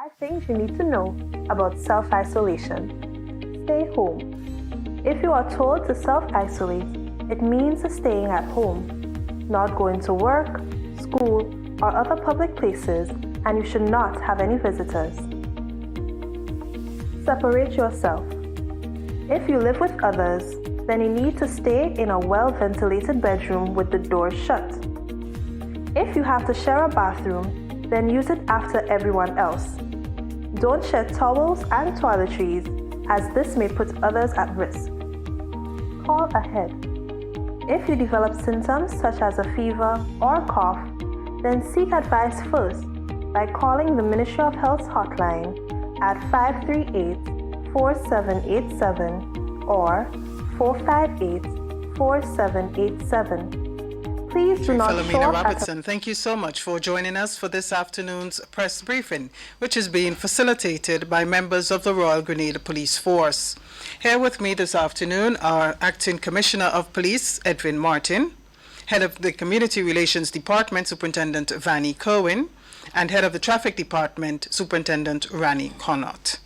5 things you need to know about self-isolation. Stay home. If you are told to self-isolate, it means staying at home, not going to work, school, or other public places, and you should not have any visitors. Separate yourself. If you live with others, then you need to stay in a well-ventilated bedroom with the doors shut. If you have to share a bathroom, then use it after everyone else. Don't share towels and toiletries, as this may put others at risk. Call ahead. If you develop symptoms such as a fever or cough, then seek advice first by calling the Ministry of Health's hotline at 538-4787 or 458-4787. Please do not Philomena Robertson, thank you so much for joining us for this afternoon's press briefing, which is being facilitated by members of the Royal Grenada Police Force. Here with me this afternoon are Acting Commissioner of Police, Edwin Martin, Head of the Community Relations Department, Superintendent Vannie Kerwin, and Head of the Traffic Department, Superintendent Rani Connaught.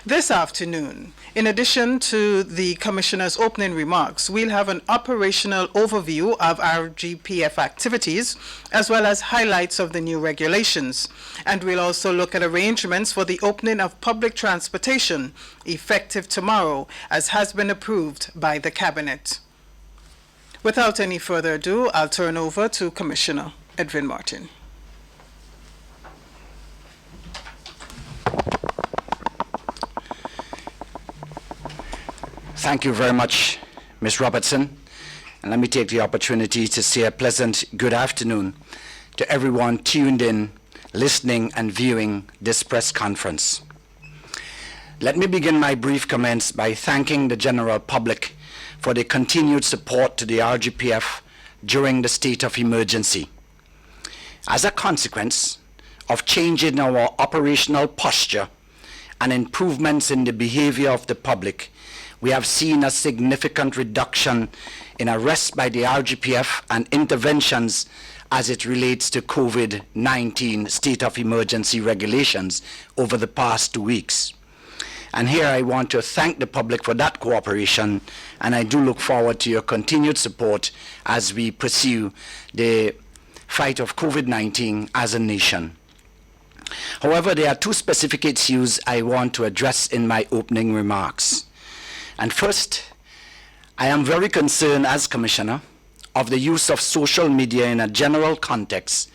This afternoon, in addition to the Commissioner's opening remarks, we'll have an operational overview of RGPF activities, as well as highlights of the new regulations. And we'll also look at arrangements for the opening of public transportation, effective tomorrow, as has been approved by the Cabinet. Without any further ado, I'll turn over to Commissioner Edwin Martin. Thank you very much, Ms. Robertson. And let me take the opportunity to say a pleasant good afternoon to everyone tuned in, listening and viewing this press conference. Let me begin my brief comments by thanking the general public for their continued support to the RGPF during the state of emergency. As a consequence of changing our operational posture and improvements in the behavior of the public, we have seen a significant reduction in arrests by the RGPF and interventions as it relates to COVID-19 state of emergency regulations over the past 2 weeks. And here I want to thank the public for that cooperation, and I do look forward to your continued support as we pursue the fight of COVID-19 as a nation. However, there are 2 specific issues I want to address in my opening remarks. And first, I am very concerned as Commissioner of the use of social media in a general context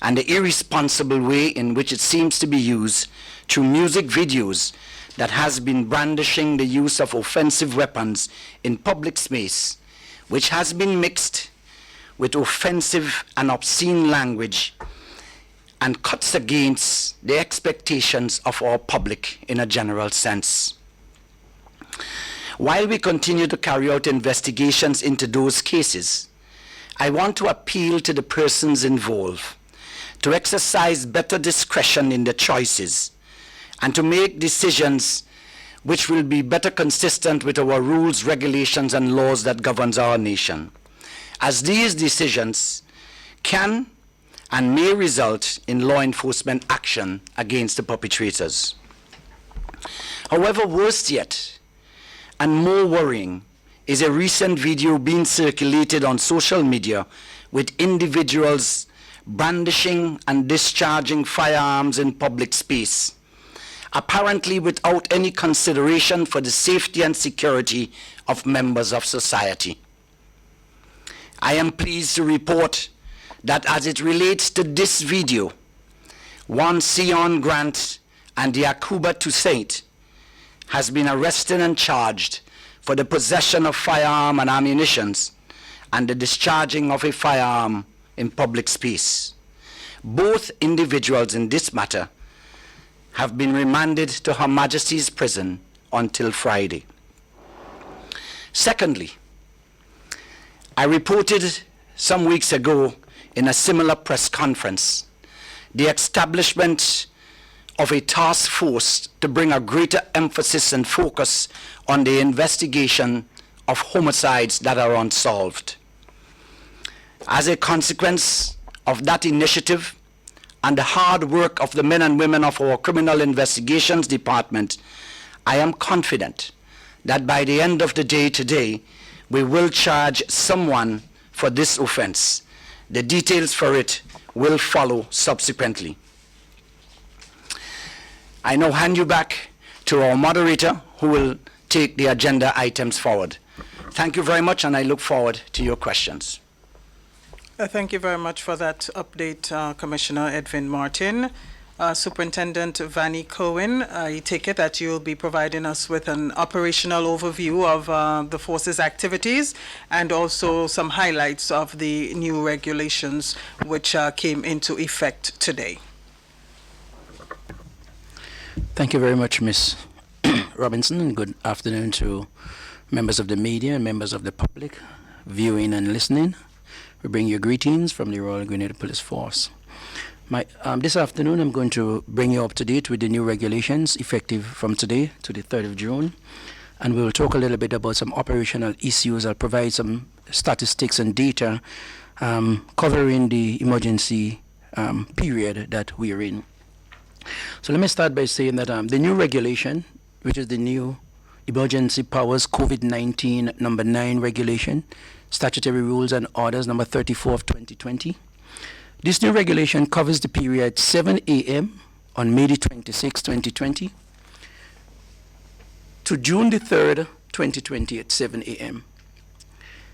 and the irresponsible way in which it seems to be used through music videos that has been brandishing the use of offensive weapons in public space, which has been mixed with offensive and obscene language and cuts against the expectations of our public in a general sense. While we continue to carry out investigations into those cases, I want to appeal to the persons involved to exercise better discretion in their choices and to make decisions which will be better consistent with our rules, regulations, and laws that governs our nation, as these decisions can and may result in law enforcement action against the perpetrators. However, worse yet, and more worrying, is a recent video being circulated on social media with individuals brandishing and discharging firearms in public space, apparently without any consideration for the safety and security of members of society. I am pleased to report that as it relates to this video, one Sion Grant and the Akuba Toussaint has been arrested and charged for the possession of firearm and ammunitions and the discharging of a firearm in public space. Both individuals in this matter have been remanded to Her Majesty's prison until Friday. Secondly, I reported some weeks ago in a similar press conference the establishment of a task force to bring a greater emphasis and focus on the investigation of homicides that are unsolved. As a consequence of that initiative, and the hard work of the men and women of our Criminal Investigations Department, I am confident that by the end of the day today, we will charge someone for this offense. The details for it will follow subsequently. I now hand you back to our moderator, who will take the agenda items forward. Thank you very much, and I look forward to your questions. Thank you very much for that update, Commissioner Edwin Martin. Superintendent Vanny Cohen, I take it that you'll be providing us with an operational overview of the force's activities and also some highlights of the new regulations which came into effect today. Thank you very much, Ms. Robinson, and good afternoon to members of the media and members of the public viewing and listening. We bring you greetings from the Royal Grenada Police Force. This afternoon, I'm going to bring you up to date with the new regulations effective from today to the 3rd of June. And we will talk a little bit about some operational issues. I'll provide some statistics and data covering the emergency period that we are in. So let me start by saying that the new regulation, which is the new Emergency Powers COVID-19 number 9 regulation, statutory rules and orders number 34 of 2020. This new regulation covers the period 7 a.m. on May the 26, 2020 to June the 3rd, 2020 at 7 a.m.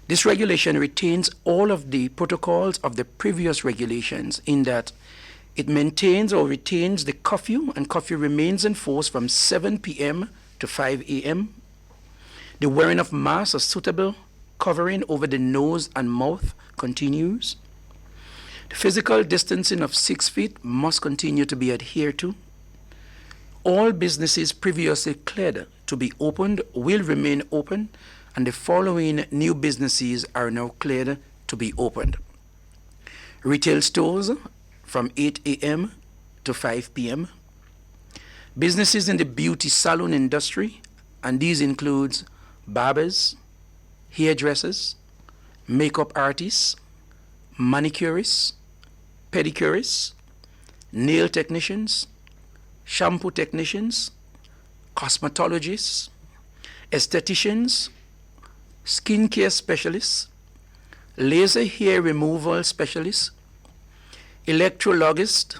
This regulation retains all of the protocols of the previous regulations in that it maintains or retains the curfew, and curfew remains in force from 7 p.m. to 5 a.m. The wearing of masks or suitable covering over the nose and mouth continues. The physical distancing of 6 feet must continue to be adhered to. All businesses previously cleared to be opened will remain open, and the following new businesses are now cleared to be opened. Retail stores from 8 a.m. to 5 p.m. Businesses in the beauty salon industry, and these includes barbers, hairdressers, makeup artists, manicurists, pedicurists, nail technicians, shampoo technicians, cosmetologists, estheticians, skincare specialists, laser hair removal specialists, electrologists,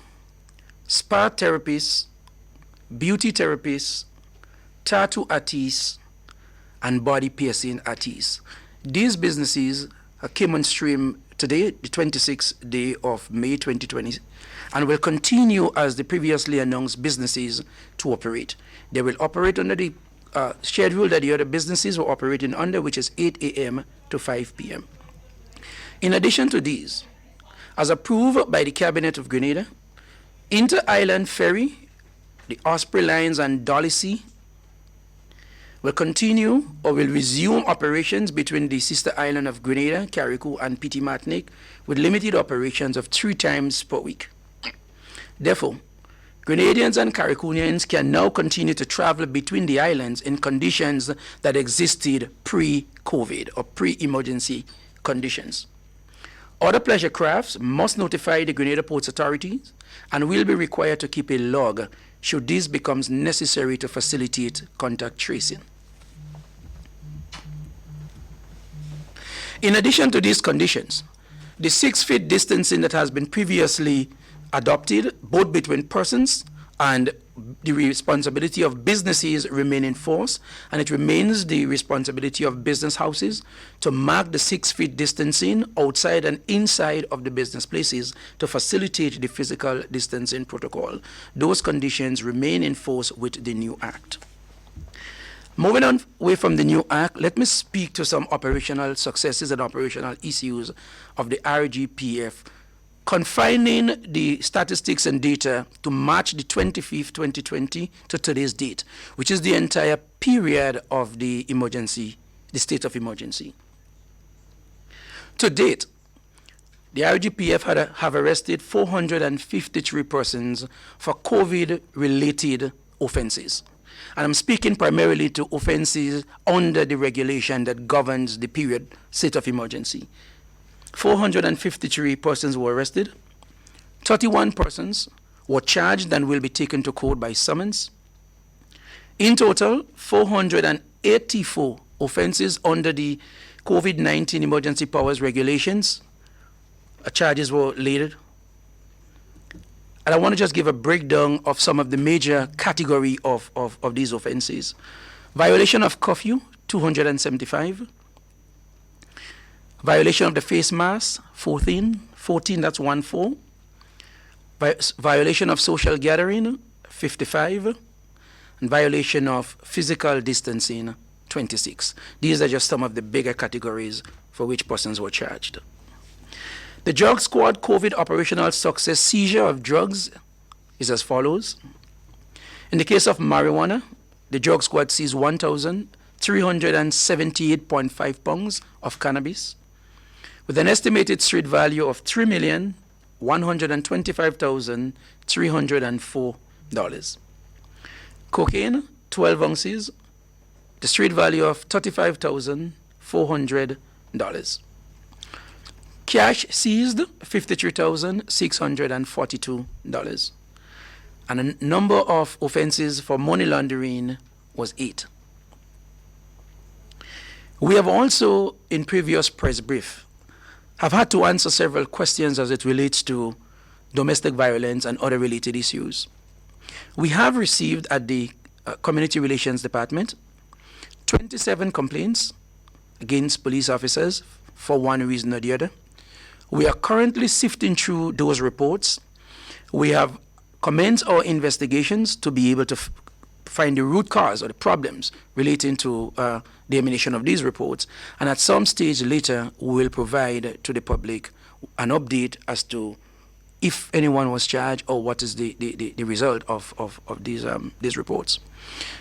spa therapists, beauty therapists, tattoo artists, and body piercing artists. These businesses came on stream today, the 26th day of May 2020, and will continue as the previously announced businesses to operate. They will operate under the schedule that the other businesses were operating under, which is 8 a.m. to 5 p.m. In addition to these, as approved by the Cabinet of Grenada, Inter-Island Ferry, the Osprey Lines and Dolly Sea will continue or will resume operations between the sister island of Grenada, Carriacou, and Petit Martinique with limited operations of 3 times per week. Therefore, Grenadians and Carriacouians can now continue to travel between the islands in conditions that existed pre-COVID or pre-emergency conditions. Other pleasure crafts must notify the Grenada Ports Authorities and will be required to keep a log should this become necessary to facilitate contact tracing. In addition to these conditions, the 6 feet distancing that has been previously adopted, both between persons and the responsibility of businesses remain in force, and it remains the responsibility of business houses to mark the 6 feet distancing outside and inside of the business places to facilitate the physical distancing protocol. Those conditions remain in force with the new Act. Moving on away from the new Act, let me speak to some operational successes and operational issues of the RGPF, confining the statistics and data to March the 25th, 2020 to today's date, which is the entire period of the emergency, the state of emergency. To date, the RGPF have arrested 453 persons for COVID-related offenses. And I'm speaking primarily to offenses under the regulation that governs the period state of emergency. 453 persons were arrested, 31 persons were charged and will be taken to court by summons. In total, 484 offenses under the COVID-19 Emergency Powers Regulations charges were laid. And I want to just give a breakdown of some of the major category of these offenses. Violation of curfew, 275. Violation of the face mask, 14, that's 14. Violation of social gathering, 55. And violation of physical distancing, 26. These are just some of the bigger categories for which persons were charged. The Drug Squad COVID operational success seizure of drugs is as follows. In the case of marijuana, the Drug Squad seized 1,378.5 pounds of cannabis with an estimated street value of $3,125,304. Cocaine, 12 ounces, the street value of $35,400. Cash seized, $53,642. And a number of offenses for money laundering was 8. We have also, in previous press brief, have had to answer several questions as it relates to domestic violence and other related issues. We have received at the Community Relations Department 27 complaints against police officers for one reason or the other. We are currently sifting through those reports. We have commenced our investigations to be able to find the root cause or the problems relating to the emanation of these reports. And at some stage later, we will provide to the public an update as to if anyone was charged or what is the result of these reports.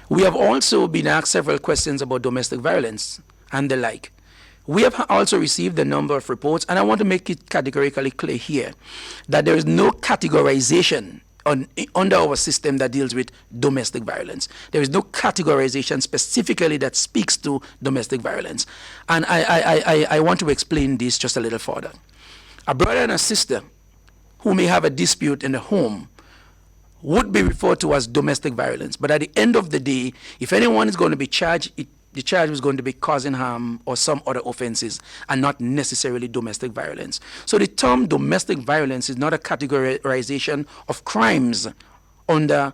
We have also been asked several questions about domestic violence and the like. We have also received a number of reports, and I want to make it categorically clear here that there is no categorization under our system that deals with domestic violence. There is no categorization specifically that speaks to domestic violence. And I want to explain this just a little further. A brother and a sister who may have a dispute in the home would be referred to as domestic violence. But at the end of the day, if anyone is going to be charged, the charge is going to be causing harm or some other offenses and not necessarily domestic violence. So the term domestic violence is not a categorization of crimes under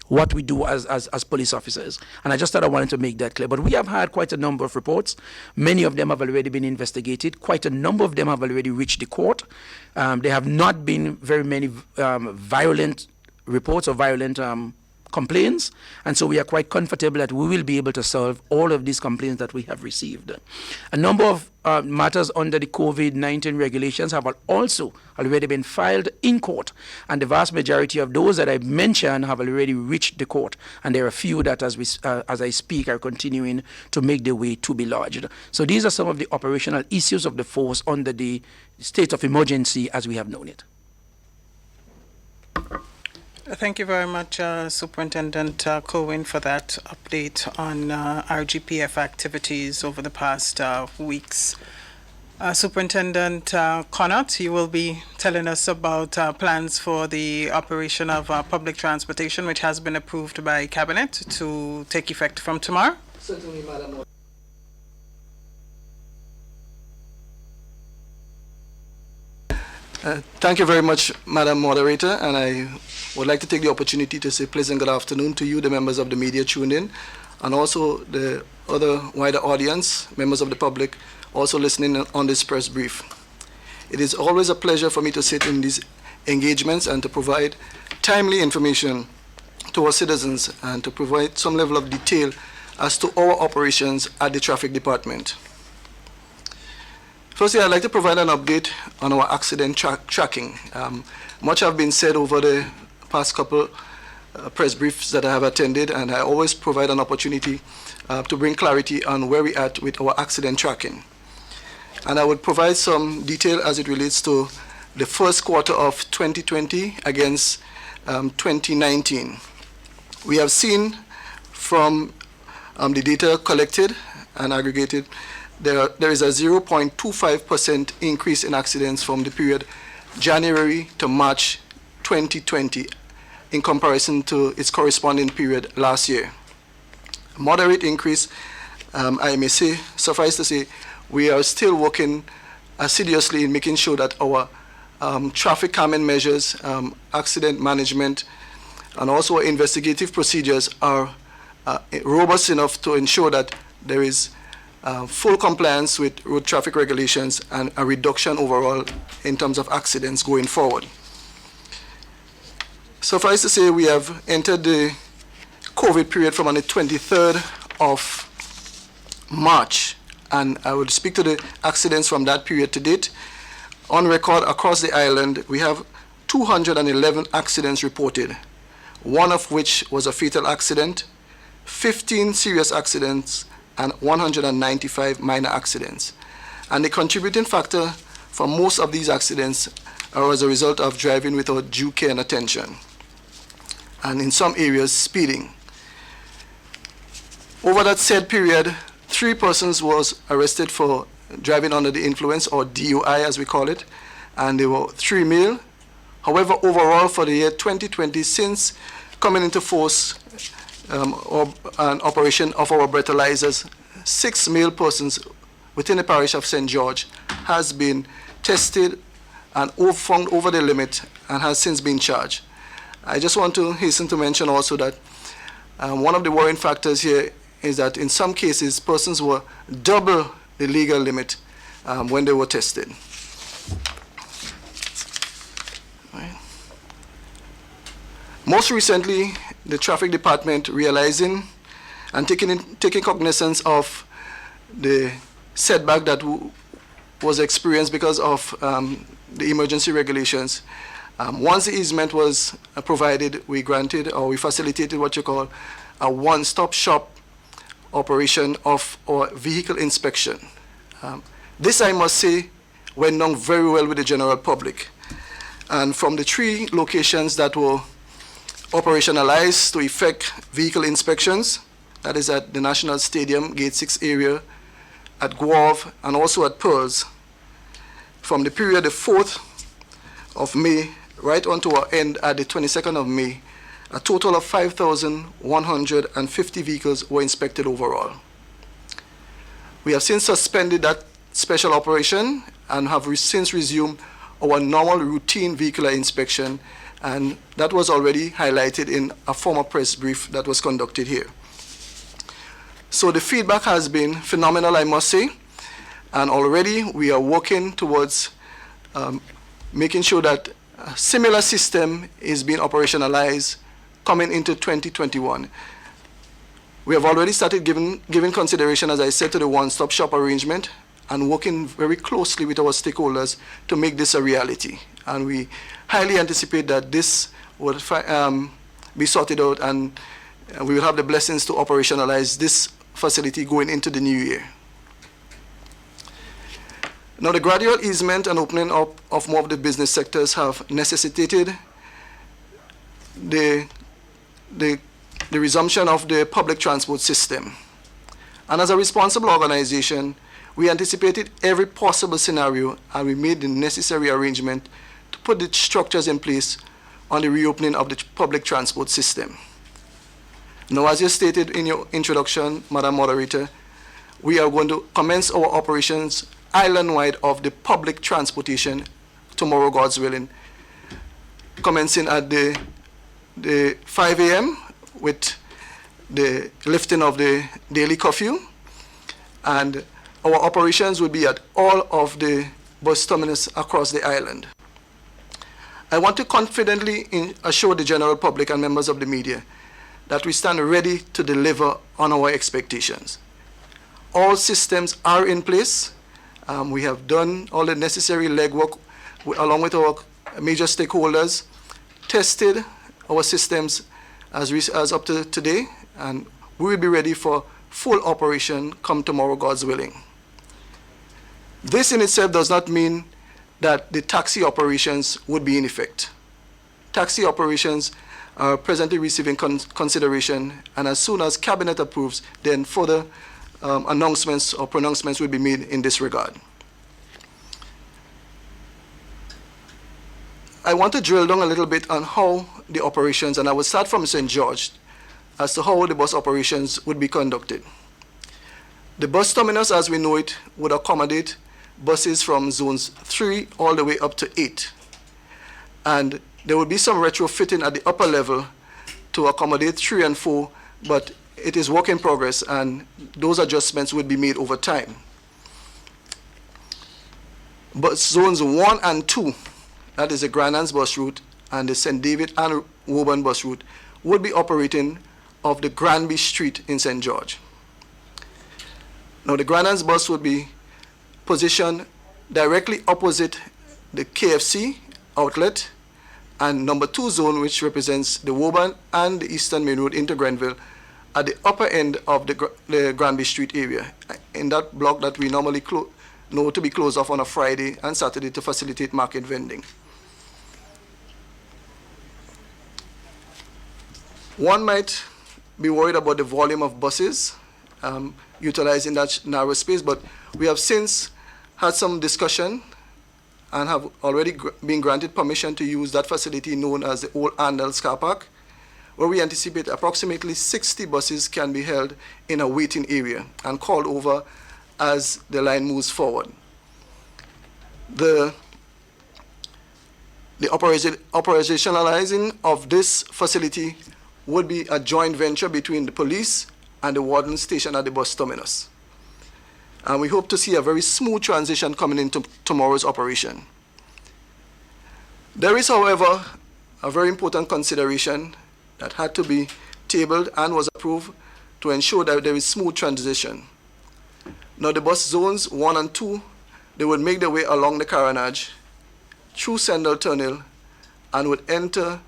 what we do as police officers. And I just thought I wanted to make that clear. But we have had quite a number of reports. Many of them have already been investigated. Quite a number of them have already reached the court. There have not been very many violent reports or violent complaints, and so we are quite comfortable that we will be able to solve all of these complaints that we have received. A number of matters under the COVID-19 regulations have also already been filed in court, and the vast majority of those that I mentioned have already reached the court, and there are a few that as I speak are continuing to make their way to be lodged. So these are some of the operational issues of the force under the state of emergency as we have known it. Thank you very much, Superintendent Cohen, for that update on RGPF activities over the past weeks. Superintendent Connaught, you will be telling us about plans for the operation of public transportation, which has been approved by Cabinet to take effect from tomorrow. Certainly, Madam. Thank you very much, Madam Moderator, and I would like to take the opportunity to say pleasant good afternoon to you, the members of the media tuned in, and also the other wider audience, members of the public, also listening on this press brief. It is always a pleasure for me to sit in these engagements and to provide timely information to our citizens and to provide some level of detail as to our operations at the Traffic Department. Firstly, I'd like to provide an update on our accident tracking. Much have been said over the past couple press briefs that I have attended, and I always provide an opportunity to bring clarity on where we're at with our accident tracking. And I would provide some detail as it relates to the first quarter of 2020 against 2019. We have seen from the data collected and aggregated, there is a 0.25% increase in accidents from the period January to March 2020 in comparison to its corresponding period last year. A moderate increase, I may say, suffice to say, we are still working assiduously in making sure that our traffic calming measures, accident management, and also investigative procedures are robust enough to ensure that there is full compliance with road traffic regulations and a reduction overall in terms of accidents going forward. Suffice to say, we have entered the COVID period from on the 23rd of March, and I will speak to the accidents from that period to date. On record across the island, we have 211 accidents reported, one of which was a fatal accident, 15 serious accidents, and 195 minor accidents. And the contributing factor for most of these accidents are as a result of driving without due care and attention, and in some areas, speeding. Over that said period, 3 persons was arrested for driving under the influence, or DUI as we call it, and they were 3 male. However, overall for the year 2020, since coming into force an operation of our breathalyzers, 6 male persons within the parish of St. George has been tested and found over the limit and has since been charged. I just want to hasten to mention also that one of the worrying factors here is that in some cases, persons were double the legal limit when they were tested. Right. Most recently, the traffic department, realizing and taking cognizance of the setback that was experienced because of the emergency regulations, once the easement was provided, we granted or we facilitated what you call a one-stop shop operation of our vehicle inspection. This, I must say, went down very well with the general public. And from the 3 locations that were operationalized to effect vehicle inspections, that is at the National Stadium, Gate 6 area, at Guave, and also at Pearls, from the period the 4th of May right on to our end at the 22nd of May, a total of 5,150 vehicles were inspected overall. We have since suspended that special operation and have since resumed our normal routine vehicular inspection, and that was already highlighted in a former press brief that was conducted here. So the feedback has been phenomenal, I must say, and already we are working towards making sure that a similar system is being operationalized coming into 2021. We have already started giving consideration, as I said, to the one-stop shop arrangement and working very closely with our stakeholders to make this a reality. And we highly anticipate that this will be sorted out, and we will have the blessings to operationalize this facility going into the new year. Now, the gradual easement and opening up of more of the business sectors have necessitated the resumption of the public transport system. And as a responsible organization, we anticipated every possible scenario, and we made the necessary arrangement to put the structures in place on the reopening of the public transport system. Now, as you stated in your introduction, Madam Moderator, we are going to commence our operations island-wide of the public transportation tomorrow, God's willing, commencing at the 5 a.m. with the lifting of the daily curfew, and our operations will be at all of the bus terminals across the island. I want to confidently assure the general public and members of the media that we stand ready to deliver on our expectations. All systems are in place. We have done all the necessary legwork along with our major stakeholders, tested our systems as up to today, and we will be ready for full operation come tomorrow, God's willing. This in itself does not mean that the taxi operations would be in effect. Taxi operations are presently receiving consideration, and as soon as Cabinet approves, then further announcements or pronouncements will be made in this regard. I want to drill down a little bit on how the operations, and I will start from St. George, as to how the bus operations would be conducted. The bus terminus, as we know it, would accommodate buses from zones 3 all the way up to 8. And there will be some retrofitting at the upper level to accommodate 3 and 4, but it is work in progress, and those adjustments would be made over time. But zones 1 and 2, that is the Grand Anse bus route and the St. David and Woburn bus route, would be operating off the Granby Street in St. George. Now, the Grand Anse bus would be positioned directly opposite the KFC outlet, and number 2 zone, which represents the Woburn and the Eastern Main Road into Grenville, at the upper end of the Granby Street area, in that block that we normally know to be closed off on a Friday and Saturday to facilitate market vending. One might be worried about the volume of buses utilizing that narrow space, but we have since had some discussion and have already been granted permission to use that facility known as the Old Andals Car Park, where we anticipate approximately 60 buses can be held in a waiting area and called over as the line moves forward. The operationalizing of this facility would be a joint venture between the police and the warden station at the bus terminus. And we hope to see a very smooth transition coming into tomorrow's operation. There is, however, a very important consideration that had to be tabled and was approved to ensure that there is smooth transition. Now, the bus zones 1 and 2, they would make their way along the Carenage, through Sendal Tunnel, and would enter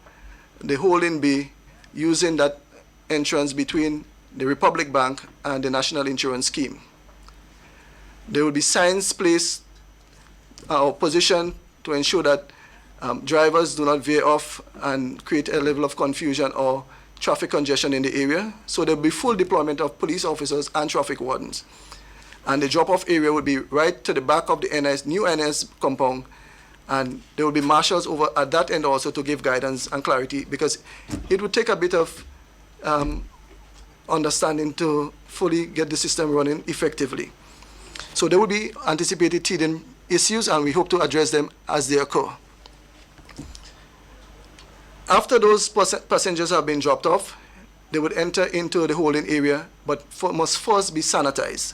the holding bay using that entrance between the Republic Bank and the National Insurance Scheme. There will be signs placed or positioned to ensure that drivers do not veer off and create a level of confusion or traffic congestion in the area. So there will be full deployment of police officers and traffic wardens. And the drop-off area would be right to the back of the new NS compound, and there will be marshals over at that end also to give guidance and clarity, because it would take a bit of understanding to fully get the system running effectively. So there will be anticipated teething issues, and we hope to address them as they occur. After those passengers have been dropped off, they would enter into the holding area, but must first be sanitized.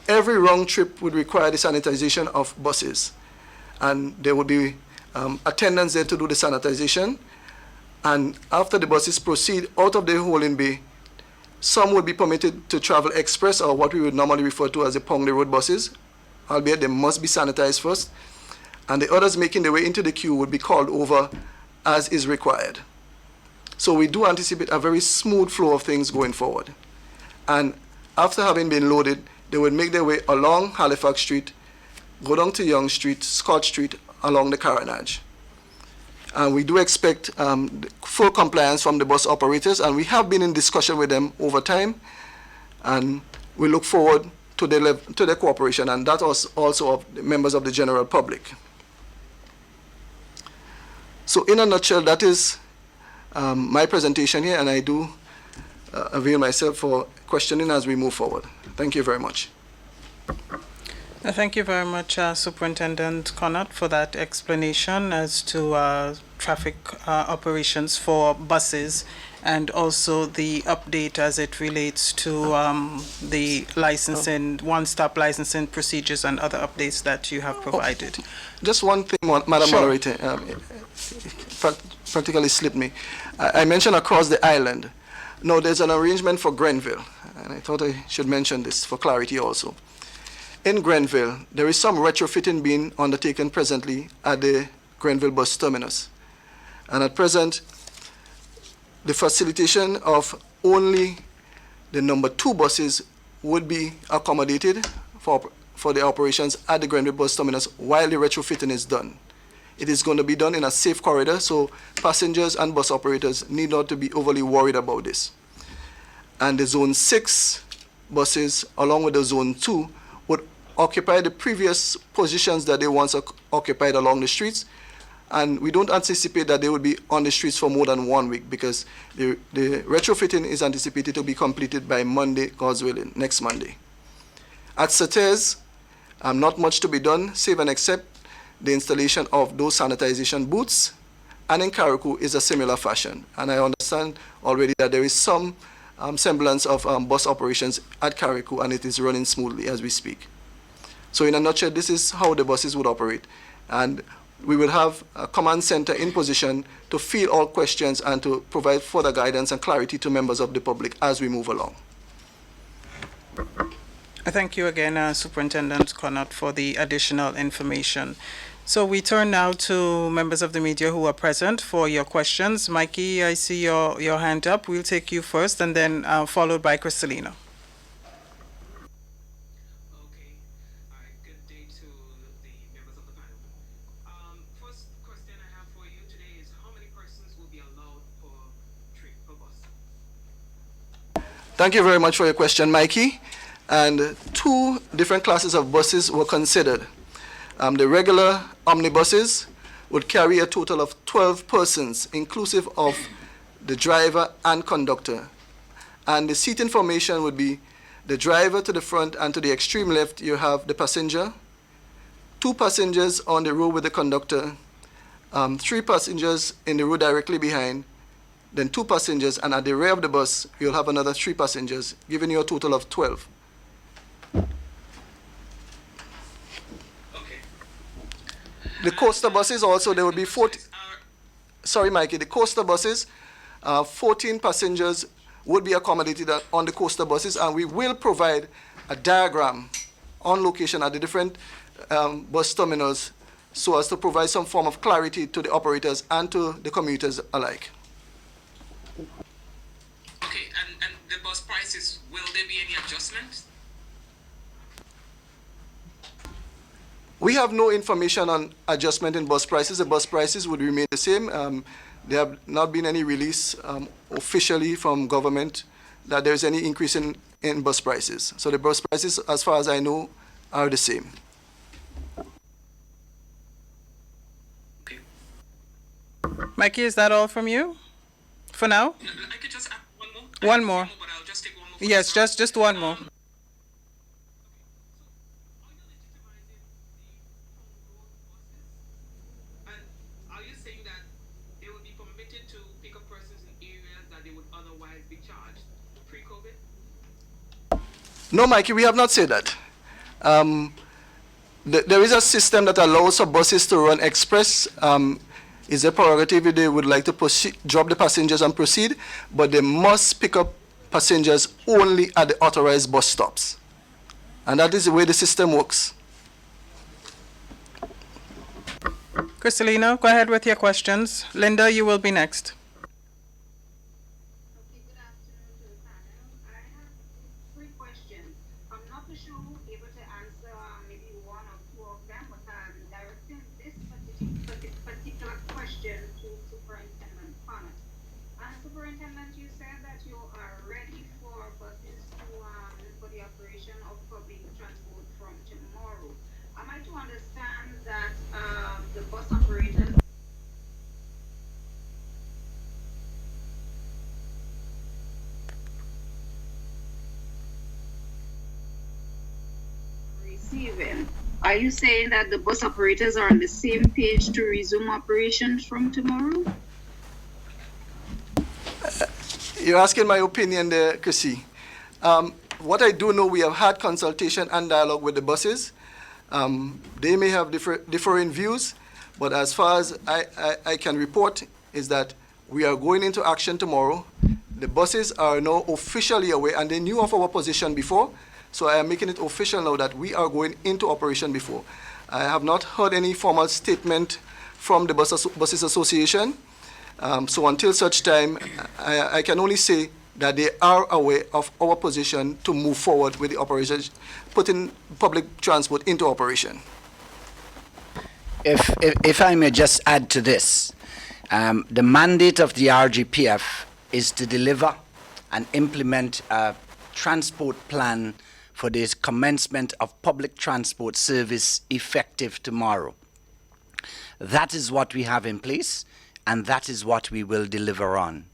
Every round trip would require the sanitization of buses, and there would be attendants there to do the sanitization. And after the buses proceed out of the holding bay, some would be permitted to travel express, or what we would normally refer to as the Pongley Road buses, albeit they must be sanitized first. And the others making their way into the queue would be called over as is required. So we do anticipate a very smooth flow of things going forward. And after having been loaded, they would make their way along Halifax Street, go down to Yonge Street, Scott Street, along the Carenage. And we do expect full compliance from the bus operators, and we have been in discussion with them over time, and we look forward to their cooperation, and that was also of the members of the general public. So in a nutshell, that is my presentation here, and I do avail myself for questioning as we move forward. Thank you very much. Thank you very much, Superintendent Connaught, for that explanation as to traffic operations for buses, and also the update as it relates to the licensing, one-stop licensing procedures and other updates that you have provided. Just one thing, Madam Sure. Moderator, practically slipped me. I mentioned across the island. No, there's an arrangement for Grenville, and I thought I should mention this for clarity also. In Grenville, there is some retrofitting being undertaken presently at the Grenville bus terminus. And at present, the facilitation of only the number 2 buses would be accommodated for the operations at the Grenville bus terminus while the retrofitting is done. It is going to be done in a safe corridor, so passengers and bus operators need not to be overly worried about this. And the Zone 6 buses, along with the Zone 2, would occupy the previous positions that they once occupied along the streets, and we don't anticipate that they will be on the streets for more than 1 week, because the retrofitting is anticipated to be completed by Monday, God's willing, next Monday. At Sates, not much to be done, save and except the installation of those sanitization booths, and in Carriacou is a similar fashion. And I understand already that there is some semblance of bus operations at Carriacou, and it is running smoothly as we speak. So in a nutshell, this is how the buses would operate. And we will have a command center in position to field all questions and to provide further guidance and clarity to members of the public as we move along. Thank you again, Superintendent Connaught, for the additional information. So we turn now to members of the media who are present for your questions. Mikey, I see your hand up. We'll take you first, and then followed by Crystalina. Okay. All right. Good day to the members of the panel. First question I have for you today is, how many persons will be allowed per trip, per bus? Thank you very much for your question, Mikey. And 2 different classes of buses were considered. The regular omnibuses would carry a total of 12 persons, inclusive of the driver and conductor. And the seat information would be the driver to the front, and to the extreme left, you have the passenger, 2 passengers on the row with the conductor, 3 passengers in the row directly behind, then 2 passengers, and at the rear of the bus, you'll have another 3 passengers, giving you a total of 12. The coaster buses also, there will be 14. Sorry, Mikey. The coaster buses, 14 passengers would be accommodated on the coaster buses, and we will provide a diagram on location at the different bus terminals so as to provide some form of clarity to the operators and to the commuters alike. Okay, and the bus prices, will there be any adjustments? We have no information on adjustment in bus prices. The bus prices would remain the same. There have not been any release officially from government that there's any increase in bus prices. So the bus prices, as far as I know, are the same. Okay. Mikey, is that all from you for now? I could just add one more. One more. But I'll just take one more. Yes, just one more. No, Mikey, we have not said that. There is a system that allows for buses to run express. It's a prerogative if they would like to drop the passengers and proceed, but they must pick up passengers only at the authorized bus stops. And that is the way the system works. Crystalina, go ahead with your questions. Linda, you will be next. Are you saying that the bus operators are on the same page to resume operations from tomorrow? You're asking my opinion there, Chrissy. What I do know, we have had consultation and dialogue with the buses. They may have differing views, but as far as I can report is that we are going into action tomorrow. The buses are now officially away, and they knew of our position before. So I am making it official now that we are going into operation before. I have not heard any formal statement from the Buses Association. So until such time, I can only say that they are aware of our position to move forward with the operation, putting public transport into operation. If I may just add to this, the mandate of the RGPF is to deliver and implement a transport plan for the commencement of public transport service effective tomorrow. That is what we have in place, and that is what we will deliver on.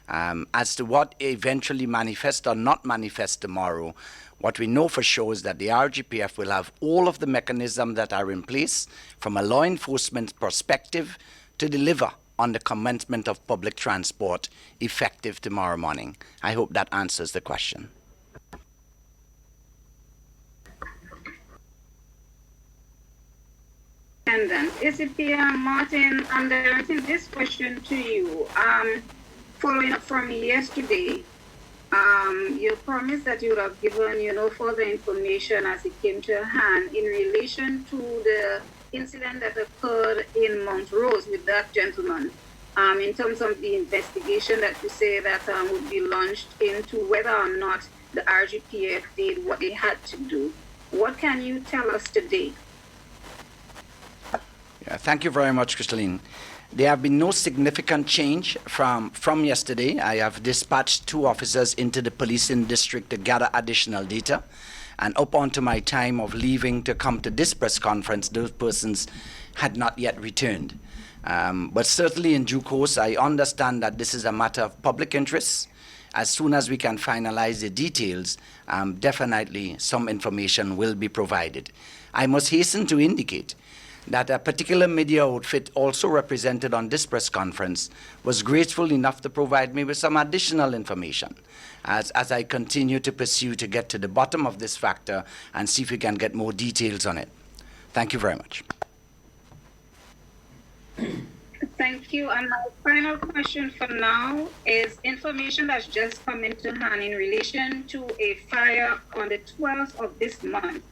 As to what eventually manifests or not manifests tomorrow, what we know for sure is that the RGPF will have all of the mechanisms that are in place from a law enforcement perspective to deliver on the commencement of public transport effective tomorrow morning. I hope that answers the question. And then, ACP Martin, I'm directing this question to you. Following up from yesterday, you promised that you would have given, further information as it came to hand in relation to the incident that occurred in Mount Rose with that gentleman. In terms of the investigation that you say that would be launched into whether or not the RGPF did what they had to do. What can you tell us today? Yeah, thank you very much, Crystalline. There have been no significant change from yesterday. I have dispatched 2 officers into the policing district to gather additional data. And up onto my time of leaving to come to this press conference, those persons had not yet returned. But certainly in due course, I understand that this is a matter of public interest. As soon as we can finalize the details, definitely some information will be provided. I must hasten to indicate that a particular media outfit also represented on this press conference was grateful enough to provide me with some additional information as I continue to pursue to get to the bottom of this factor and see if we can get more details on it. Thank you very much. Thank you. And my final question for now is information that's just come into hand in relation to a fire on the 12th of this month.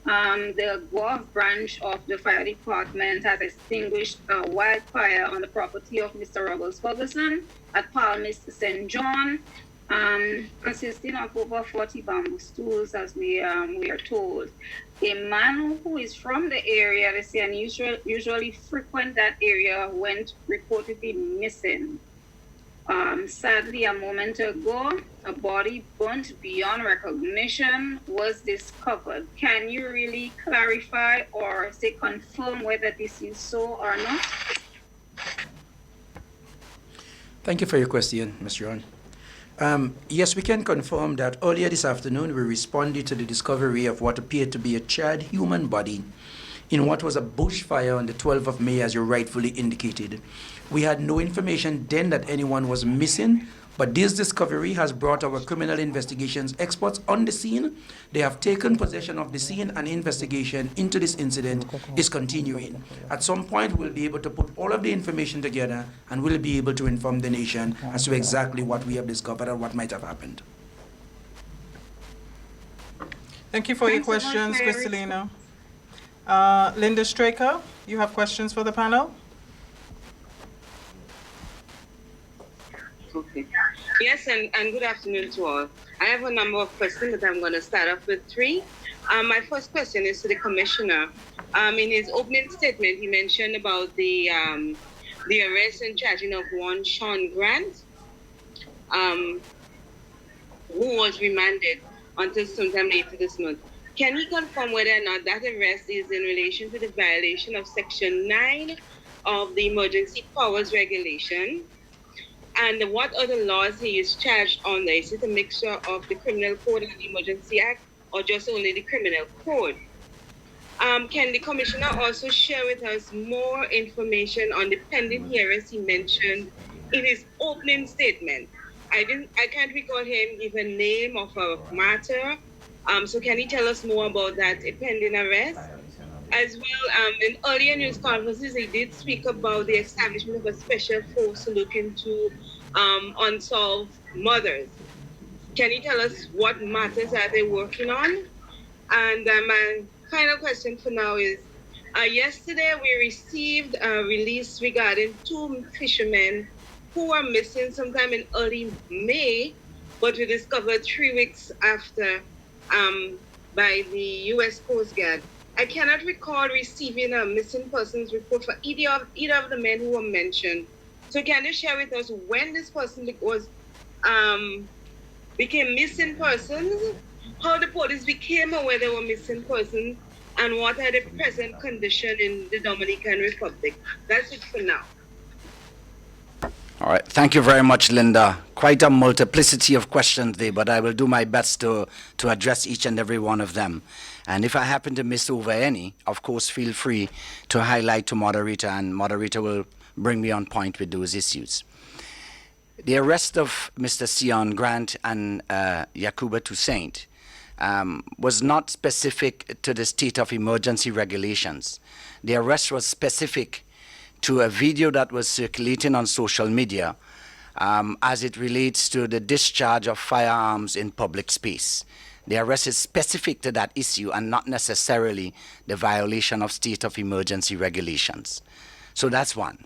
The Guelph branch of the fire department has extinguished a wildfire on the property of Mr. Robles Ferguson at Palmist St. John, consisting of over 40 bamboo stools, as we are told. A man who is from the area, they say, and usually frequent that area, went reportedly missing. Sadly, a moment ago, a body burnt beyond recognition was discovered. Can you really clarify or say confirm whether this is so or not? Thank you for your question, Ms. John. Yes, we can confirm that earlier this afternoon we responded to the discovery of what appeared to be a charred human body in what was a bushfire on the 12th of May, as you rightfully indicated. We had no information then that anyone was missing, but this discovery has brought our criminal investigations experts on the scene. They have taken possession of the scene, and investigation into this incident is continuing. At some point, we'll be able to put all of the information together, and we'll be able to inform the nation as to exactly what we have discovered and what might have happened. Thank you for your Thanks so much, questions, Mary. Cristalina. Linda Straker, you have questions for the panel? Okay. Yes, and good afternoon to all. I have a number of questions, but I'm going to start off with 3. My first question is to the Commissioner. In his opening statement, he mentioned about the arrest and charging of one Sean Grant, who was remanded until sometime later this month. Can he confirm whether or not that arrest is in relation to the violation of Section 9 of the Emergency Powers Regulation? And what other laws he is charged under? Is it a mixture of the Criminal Code and the Emergency Act, or just only the Criminal Code? Can the Commissioner also share with us more information on the pending hearings he mentioned in his opening statement? I can't recall him give a name of a matter. So can he tell us more about that pending arrest? As well, in earlier news conferences, he did speak about the establishment of a special force to look into unsolved murders. Can you tell us what matters are they working on? And my final question for now is, yesterday we received a release regarding 2 fishermen who were missing sometime in early May, but we discovered 3 weeks after by the U.S. Coast Guard. I cannot recall receiving a missing persons report for either of the men who were mentioned. So can you share with us when this person became missing persons, how the police became aware they were missing persons, and what are the present condition in the Dominican Republic? That's it for now. All right. Thank you very much, Linda. Quite a multiplicity of questions there, but I will do my best to address each and every one of them. And if I happen to miss over any, of course, feel free to highlight to moderator, and moderator will bring me on point with those issues. The arrest of Mr. Sion Grant and Yakuba Toussaint was not specific to the state of emergency regulations. The arrest was specific to a video that was circulating on social media as it relates to the discharge of firearms in public space. The arrest is specific to that issue and not necessarily the violation of state of emergency regulations. So that's one.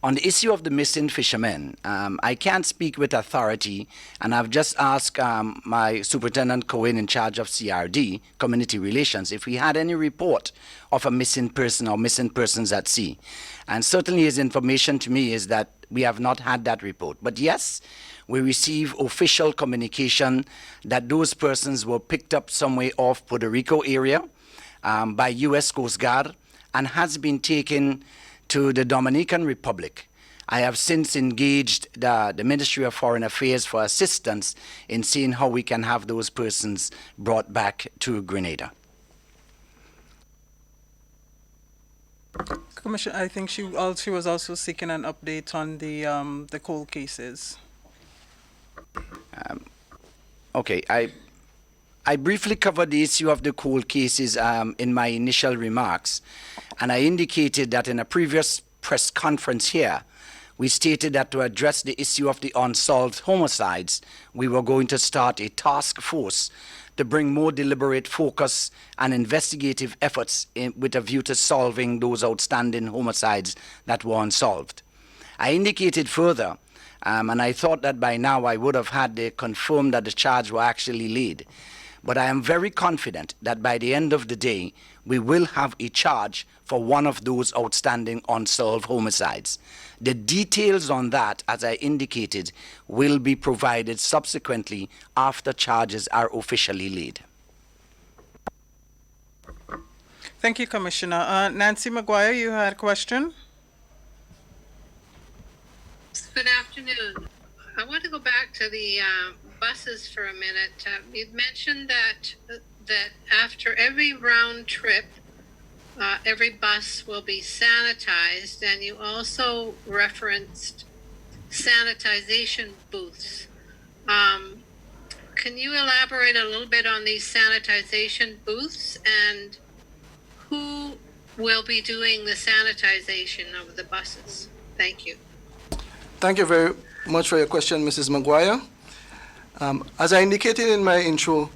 On the issue of the missing fishermen, I can't speak with authority, and I've just asked my Superintendent Cohen in charge of CRD, Community Relations, if we had any report of a missing person or missing persons at sea. And certainly his information to me is that we have not had that report. But yes, we receive official communication that those persons were picked up somewhere off Puerto Rico area by U.S. Coast Guard and has been taken to the Dominican Republic. I have since engaged the Ministry of Foreign Affairs for assistance in seeing how we can have those persons brought back to Grenada. Commissioner, I think she was also seeking an update on the cold cases. Okay, I briefly covered the issue of the cold cases in my initial remarks, and I indicated that in a previous press conference here, we stated that to address the issue of the unsolved homicides, we were going to start a task force to bring more deliberate focus and investigative efforts with a view to solving those outstanding homicides that were unsolved. I indicated further, and I thought that by now I would have had confirmed that the charge were actually laid. But I am very confident that by the end of the day, we will have a charge for one of those outstanding unsolved homicides. The details on that, as I indicated, will be provided subsequently after charges are officially laid. Thank you, Commissioner. Nancy McGuire, you had a question? Good afternoon. I want to go back to the buses for a minute. You'd mentioned that after every round trip, every bus will be sanitized, and you also referenced sanitization booths. Can you elaborate a little bit on these sanitization booths and who will be doing the sanitization of the buses? Thank you. Thank you very much for your question, Mrs. McGuire. As I indicated in my intro,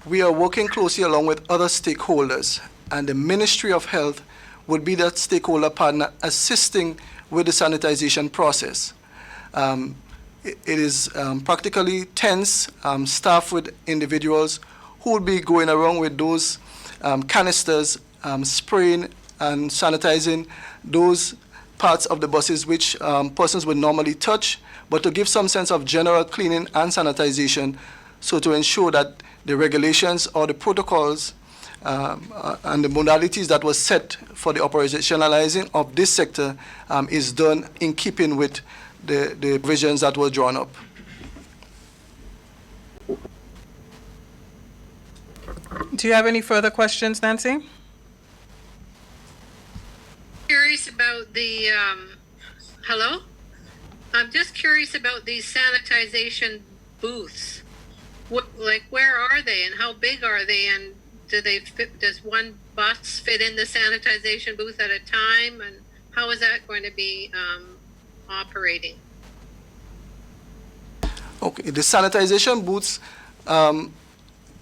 we are working closely along with other stakeholders, and the Ministry of Health would be that stakeholder partner assisting with the sanitization process. It is practically tense, staffed with individuals who will be going around with those canisters, spraying and sanitizing those parts of the buses which persons would normally touch, but to give some sense of general cleaning and sanitization, so to ensure that the regulations or the protocols and the modalities that were set for the operationalizing of this sector is done in keeping with the provisions that were drawn up. Do you have any further questions, Nancy? Curious about the, hello? I'm just curious about these sanitization booths. Where are they and how big are they, and does one bus fit in the sanitization booth at a time, and how is that going to be operating? Okay, the sanitization booths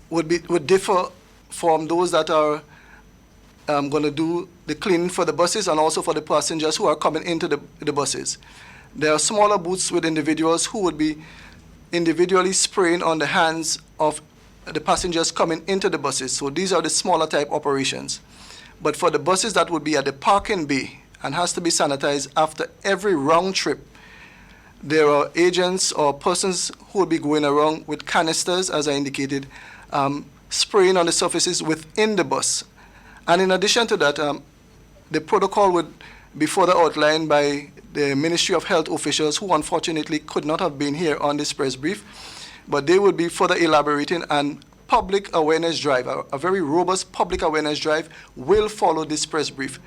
would differ from those that are going to do the cleaning for the buses and also for the passengers who are coming into the buses. There are smaller booths with individuals who would be individually spraying on the hands of the passengers coming into the buses. So these are the smaller type operations. But for the buses that would be at the parking bay and has to be sanitized after every round trip, there are agents or persons who will be going around with canisters, as I indicated, spraying on the surfaces within the bus. And in addition to that, the protocol would be further outlined by the Ministry of Health officials who unfortunately could not have been here on this press brief, but they would be further elaborating, and public awareness drive, a very robust public awareness drive will follow this press brief.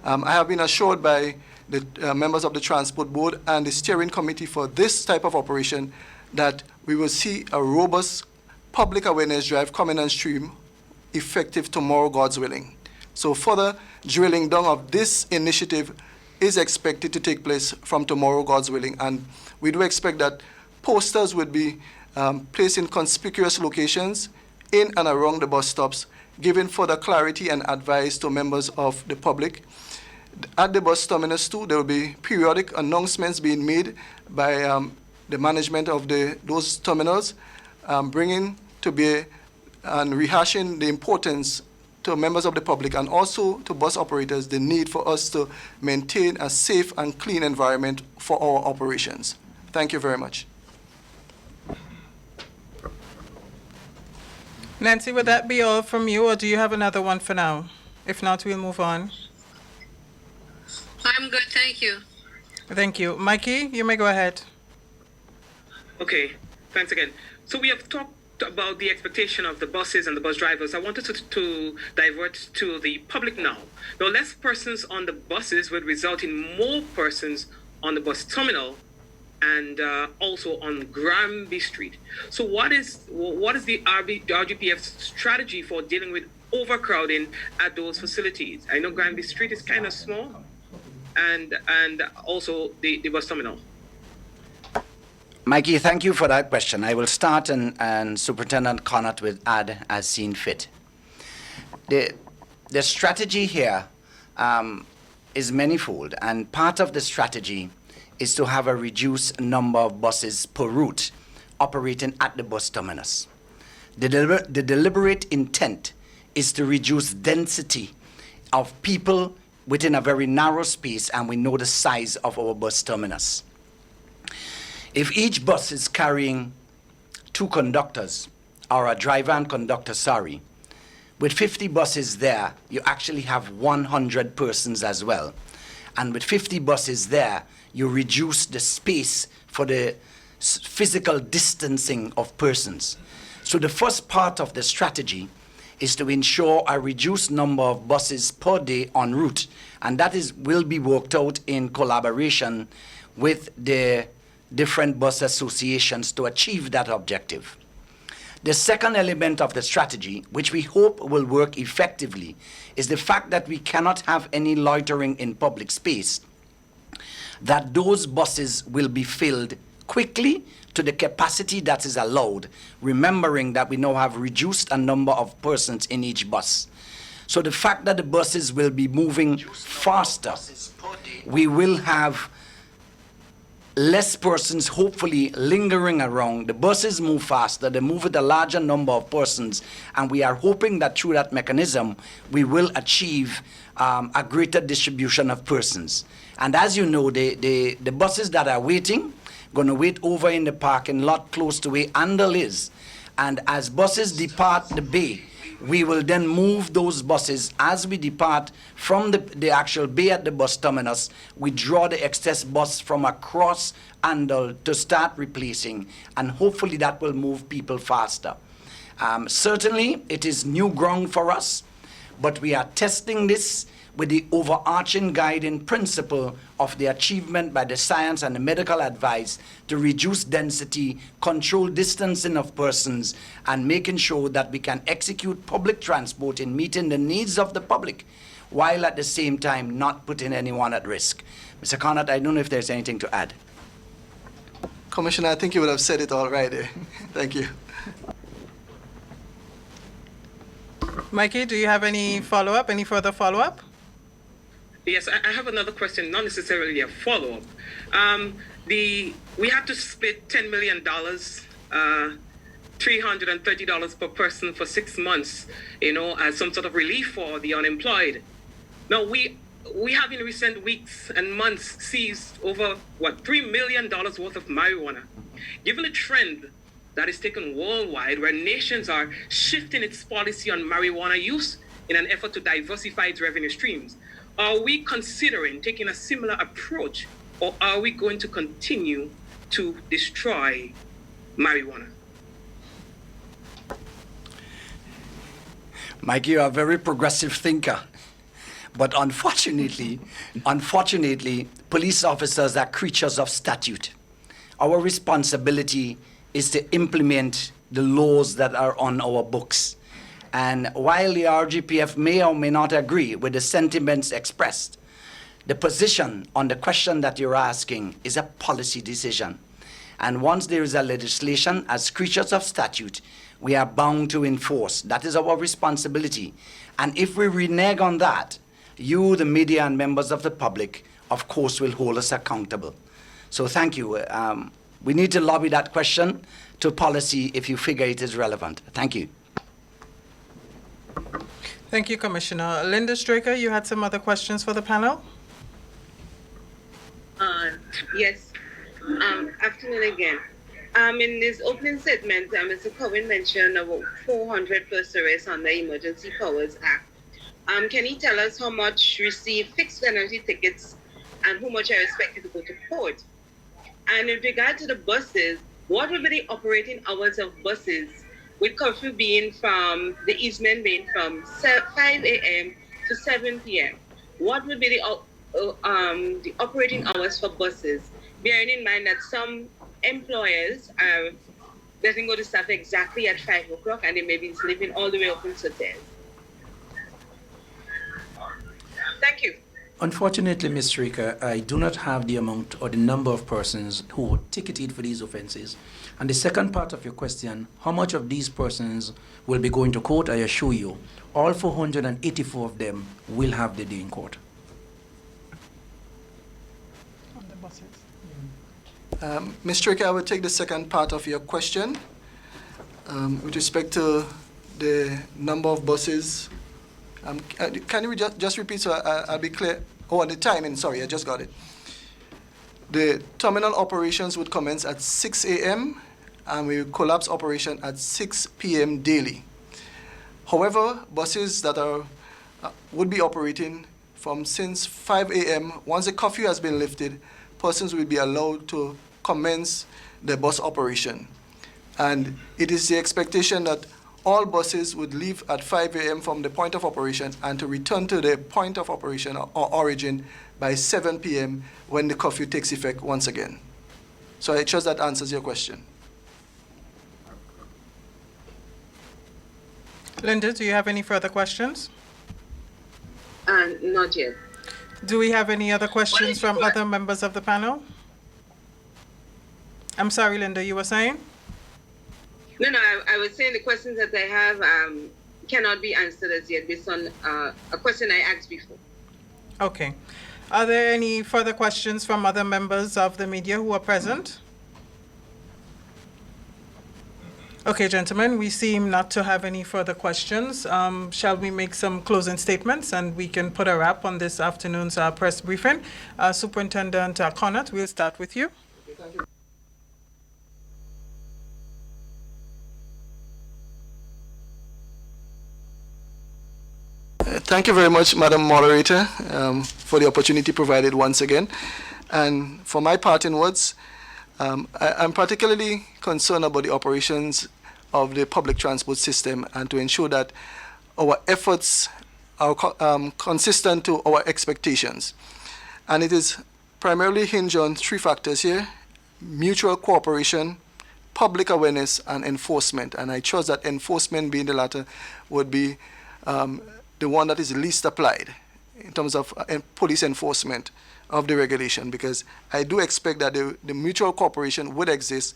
I have been assured by the members of the Transport Board and the steering committee for this type of operation that we will see a robust public awareness drive coming on stream effective tomorrow, God's willing. So further drilling down of this initiative is expected to take place from tomorrow, God's willing. And we do expect that posters would be placed in conspicuous locations in and around the bus stops, giving further clarity and advice to members of the public. At the bus terminus too, there will be periodic announcements being made by the management of those terminals, bringing to bear and rehashing the importance to members of the public and also to bus operators the need for us to maintain a safe and clean environment for our operations. Thank you very much. Nancy, would that be all from you, or do you have another one for now? If not, we'll move on. I'm good, thank you. Thank you. Mikey, you may go ahead. Okay, thanks again. So we have talked about the expectation of the buses and the bus drivers. I wanted to divert to the public now. Now, less persons on the buses would result in more persons on the bus terminal and also on Granby Street. So what is the RGPF's strategy for dealing with overcrowding at those facilities? I know Granby Street is kind of small, and also the bus terminal. Mikey, thank you for that question. I will start, and Superintendent Connaught will add as seen fit. The strategy here is manifold, and part of the strategy is to have a reduced number of buses per route operating at the bus terminus. The deliberate intent is to reduce density of people within a very narrow space, and we know the size of our bus terminus. If each bus is carrying 2 conductors, or a driver and conductor, sorry, with 50 buses there, you actually have 100 persons as well. And with 50 buses there, you reduce the space for the physical distancing of persons. So the first part of the strategy is to ensure a reduced number of buses per day en route, and that will be worked out in collaboration with the different bus associations to achieve that objective. The second element of the strategy, which we hope will work effectively, is the fact that we cannot have any loitering in public space, that those buses will be filled quickly to the capacity that is allowed, remembering that we now have reduced a number of persons in each bus. So the fact that the buses will be moving faster, we will have less persons hopefully lingering around. The buses move faster, they move with a larger number of persons, and we are hoping that through that mechanism we will achieve a greater distribution of persons. And as you know, the buses that are waiting, going to wait over in the parking lot close to where Andal is, and as buses depart the bay, we will then move those buses. As we depart from the actual bay at the bus terminus, we draw the excess bus from across Andal to start replacing, and hopefully that will move people faster. Certainly, it is new ground for us, but we are testing this with the overarching guiding principle of the achievement by the science and the medical advice to reduce density, control distancing of persons, and making sure that we can execute public transport in meeting the needs of the public, while at the same time not putting anyone at risk. Mr. Connaught, I don't know if there's anything to add. Commissioner, I think you would have said it all right there. Thank you. Mikey, do you have any follow-up, any further follow-up? Yes, I have another question, not necessarily a follow-up. We have to split $10 million, $330 per person for 6 months, as some sort of relief for the unemployed. Now, we have in recent weeks and months seized over, $3 million worth of marijuana. Given the trend that is taken worldwide, where nations are shifting its policy on marijuana use, in an effort to diversify its revenue streams. Are we considering taking a similar approach, or are we going to continue to destroy marijuana? Mike, you're a very progressive thinker. But unfortunately, police officers are creatures of statute. Our responsibility is to implement the laws that are on our books. And while the RGPF may or may not agree with the sentiments expressed, the position on the question that you're asking is a policy decision. And once there is a legislation, as creatures of statute, we are bound to enforce. That is our responsibility. And if we renege on that, you, the media, and members of the public, of course, will hold us accountable. So thank you. We need to lobby that question to policy if you figure it is relevant. Thank you. Thank you, Commissioner. Linda Straker, you had some other questions for the panel? Yes. Afternoon again. In his opening statement, Mr. Cohen mentioned about 400 plus arrests under Emergency Powers Act. Can you tell us how much received fixed penalty tickets and how much are expected to go to court? And in regard to the buses, what will be the operating hours of buses, with curfew being from the easement being from 5 a.m. to 7 p.m.? What will be the operating hours for buses, bearing in mind that some employers are letting go to staff exactly at 5 o'clock and they may be sleeping all the way up until 10? Thank you. Unfortunately, Ms. Straker, I do not have the amount or the number of persons who were ticketed for these offenses. And the second part of your question, how much of these persons will be going to court? I assure you, all 484 of them will have their day in court. On the buses. Ms. Straker, I will take the second part of your question. With respect to the number of buses, can you just repeat so I'll be clear? Oh, and the timing, sorry, I just got it. The terminal operations would commence at 6 a.m. and we will collapse operation at 6 p.m. daily. However, buses that would be operating since 5 a.m., once the curfew has been lifted, persons will be allowed to commence the bus operation. And it is the expectation that all buses would leave at 5 a.m. from the point of operation and to return to the point of operation or origin by 7 p.m. when the curfew takes effect once again. So I trust that answers your question. Linda, do you have any further questions? Not yet. Do we have any other questions from other members of the panel? I'm sorry, Linda, you were saying? No, I was saying the questions that I have cannot be answered as yet based on a question I asked before. Okay. Are there any further questions from other members of the media who are present? Okay, gentlemen, we seem not to have any further questions. Shall we make some closing statements and we can put a wrap on this afternoon's press briefing? Superintendent Connaught, we'll start with you. Okay, thank you. Thank you very much, Madam Moderator, for the opportunity provided once again. And for my parting words, I'm particularly concerned about the operations of the public transport system and to ensure that our efforts are consistent to our expectations. And it is primarily hinged on three factors here: mutual cooperation, public awareness, and enforcement. And I trust that enforcement, being the latter, would be the one that is least applied in terms of police enforcement of the regulation, because I do expect that the mutual cooperation would exist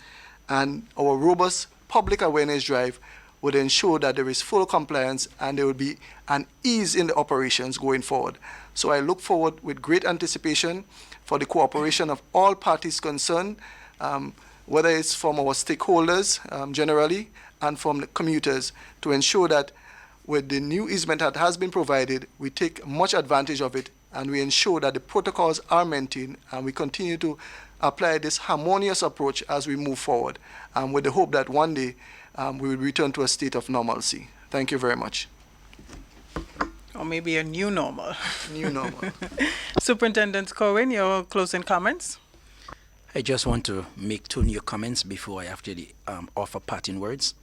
and our robust public awareness drive would ensure that there is full compliance and there will be an ease in the operations going forward. So I look forward with great anticipation for the cooperation of all parties concerned, whether it's from our stakeholders generally and from the commuters, to ensure that with the new easement that has been provided, we take much advantage of it and we ensure that the protocols are maintained and we continue to apply this harmonious approach as we move forward, with the hope that one day we will return to a state of normalcy. Thank you very much. Or maybe a new normal. New normal. Superintendent Corwin, your closing comments? I just want to make 2 new comments before I actually offer parting words.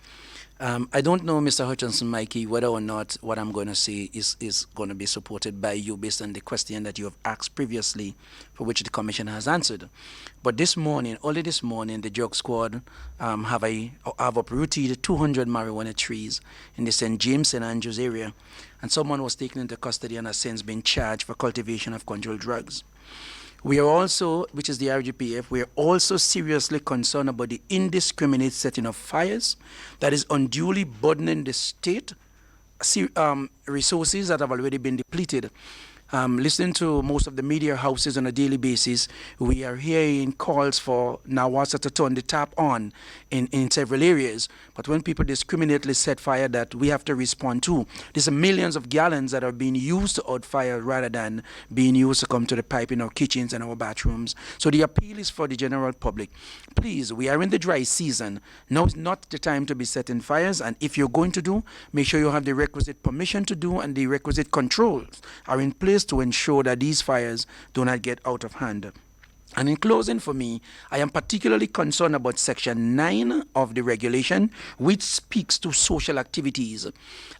I don't know, Mr. Hutchinson, Mikey, whether or not what I'm going to say is going to be supported by you based on the question that you have asked previously, for which the Commission has answered. But this morning, early this morning, the drug squad have uprooted 200 marijuana trees in the St. James, St. Andrews area, and someone was taken into custody and has since been charged for cultivation of controlled drugs. We are also, which is the RGPF, we are also seriously concerned about the indiscriminate setting of fires that is unduly burdening the state resources that have already been depleted. Listening to most of the media houses on a daily basis, we are hearing calls for NAWASA to turn the tap on in several areas. But when people discriminately set fire that we have to respond to, there's millions of gallons that are being used to out fire rather than being used to come to the pipe in our kitchens and our bathrooms. So the appeal is for the general public. Please, we are in the dry season. Now is not the time to be setting fires, and if you're going to do, make sure you have the requisite permission to do and the requisite controls are in place to ensure that these fires do not get out of hand. And in closing for me, I am particularly concerned about Section 9 of the regulation, which speaks to social activities.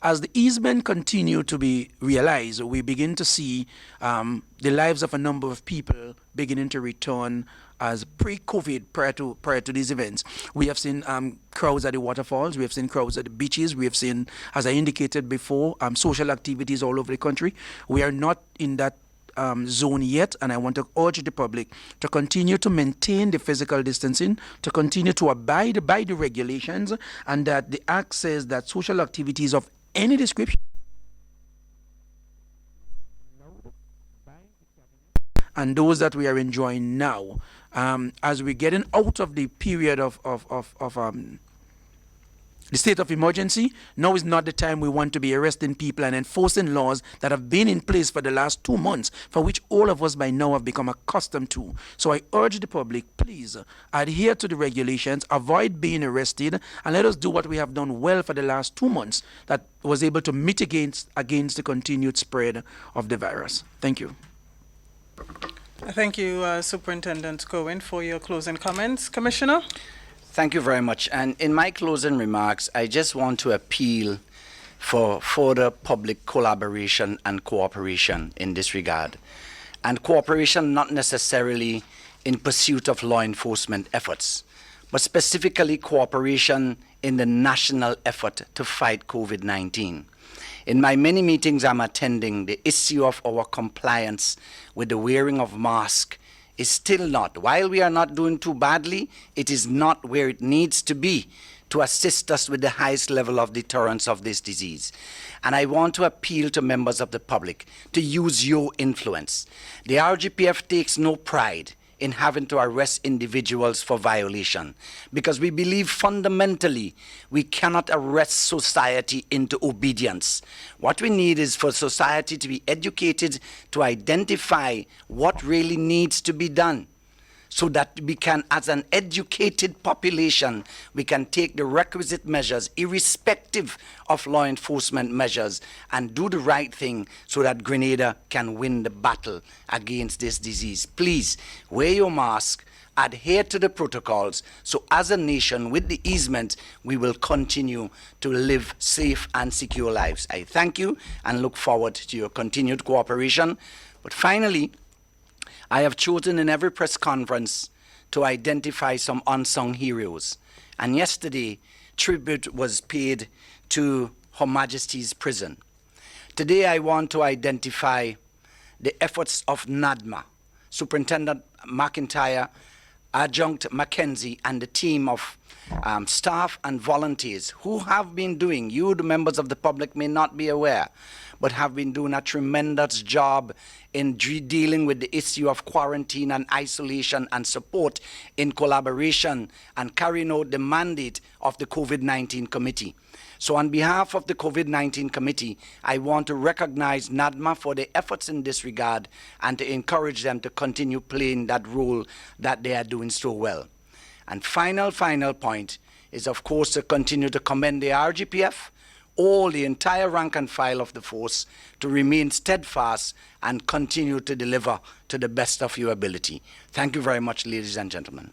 As the easement continue to be realized, we begin to see the lives of a number of people beginning to return as pre-COVID, prior to these events. We have seen crowds at the waterfalls, we have seen crowds at the beaches, we have seen, as I indicated before, social activities all over the country. We are not in that zone yet, and I want to urge the public to continue to maintain the physical distancing, to continue to abide by the regulations, and that the Act says that social activities of any description and those that we are enjoying now, as we're getting out of the period of the state of emergency, now is not the time we want to be arresting people and enforcing laws that have been in place for the last 2 months, for which all of us by now have become accustomed to. So I urge the public, please adhere to the regulations, avoid being arrested, and let us do what we have done well for the last 2 months that was able to mitigate against the continued spread of the virus. Thank you. Thank you, Superintendent Cohen, for your closing comments. Commissioner? Thank you very much. And in my closing remarks, I just want to appeal for further public collaboration and cooperation in this regard. And cooperation not necessarily in pursuit of law enforcement efforts, but specifically cooperation in the national effort to fight COVID-19. In my many meetings I'm attending, the issue of our compliance with the wearing of masks is still not, while we are not doing too badly, it is not where it needs to be to assist us with the highest level of deterrence of this disease. And I want to appeal to members of the public to use your influence. The RGPF takes no pride in having to arrest individuals for violation, because we believe fundamentally we cannot arrest society into obedience. What we need is for society to be educated to identify what really needs to be done, so that we can, as an educated population, we can take the requisite measures, irrespective of law enforcement measures, and do the right thing so that Grenada can win the battle against this disease. Please, wear your mask, adhere to the protocols, so as a nation, with the easement, we will continue to live safe and secure lives. I thank you and look forward to your continued cooperation. But finally, I have chosen in every press conference to identify some unsung heroes. And yesterday, tribute was paid to Her Majesty's Prison. Today, I want to identify the efforts of NADMA, Superintendent McIntyre, Adjunct Mackenzie, and the team of staff and volunteers who have been doing, you, the members of the public, may not be aware, but have been doing a tremendous job in dealing with the issue of quarantine and isolation and support in collaboration and carrying out the mandate of the COVID-19 committee. So on behalf of the COVID-19 committee, I want to recognize NADMA for their efforts in this regard and to encourage them to continue playing that role that they are doing so well. And final point is, of course, to continue to commend the RGPF, all the entire rank and file of the force to remain steadfast and continue to deliver to the best of your ability. Thank you very much, ladies and gentlemen.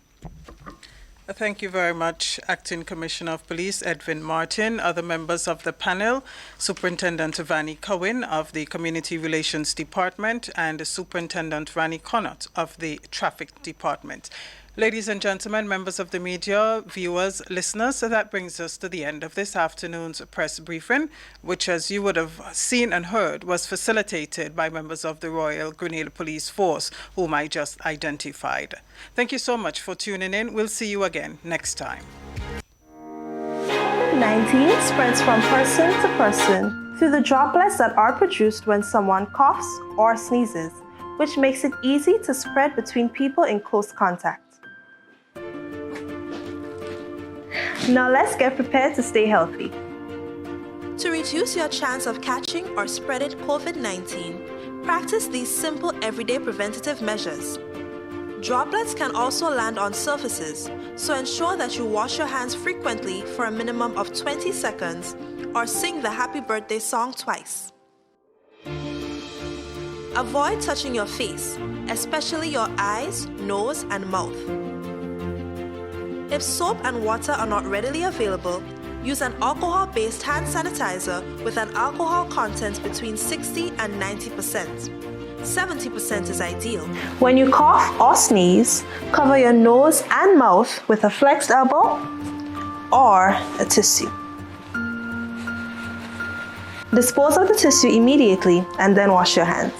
Thank you very much, Acting Commissioner of Police Edwin Martin, other members of the panel, Superintendent Vannie Cohen of the Community Relations Department, and Superintendent Rani Connaught of the Traffic Department. Ladies and gentlemen, members of the media, viewers, listeners, so that brings us to the end of this afternoon's press briefing, which, as you would have seen and heard, was facilitated by members of the Royal Grenada Police Force, whom I just identified. Thank you so much for tuning in. We'll see you again next time. COVID-19 spreads from person to person through the droplets that are produced when someone coughs or sneezes, which makes it easy to spread between people in close contact. Now let's get prepared to stay healthy. To reduce your chance of catching or spreading COVID-19, practice these simple everyday preventative measures. Droplets can also land on surfaces, so ensure that you wash your hands frequently for a minimum of 20 seconds or sing the happy birthday song twice. Avoid touching your face, especially your eyes, nose, and mouth. If soap and water are not readily available, use an alcohol-based hand sanitizer with an alcohol content between 60 and 90%. 70% is ideal. When you cough or sneeze, cover your nose and mouth with a flexed elbow or a tissue. Dispose of the tissue immediately and then wash your hands.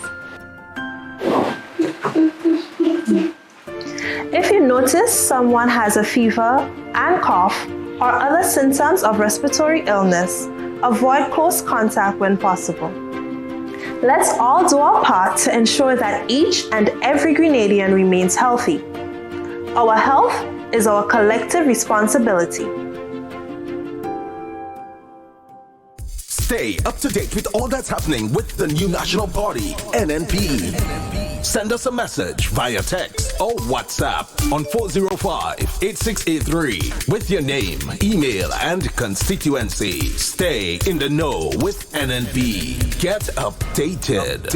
If you notice someone has a fever and cough or other symptoms of respiratory illness, avoid close contact when possible. Let's all do our part to ensure that each and every Grenadian remains healthy. Our health is our collective responsibility. Stay up to date with all that's happening with the new national party, NNP. Send us a message via text or WhatsApp on 405-8683 with your name, email, and constituency. Stay in the know with NNP. Get updated.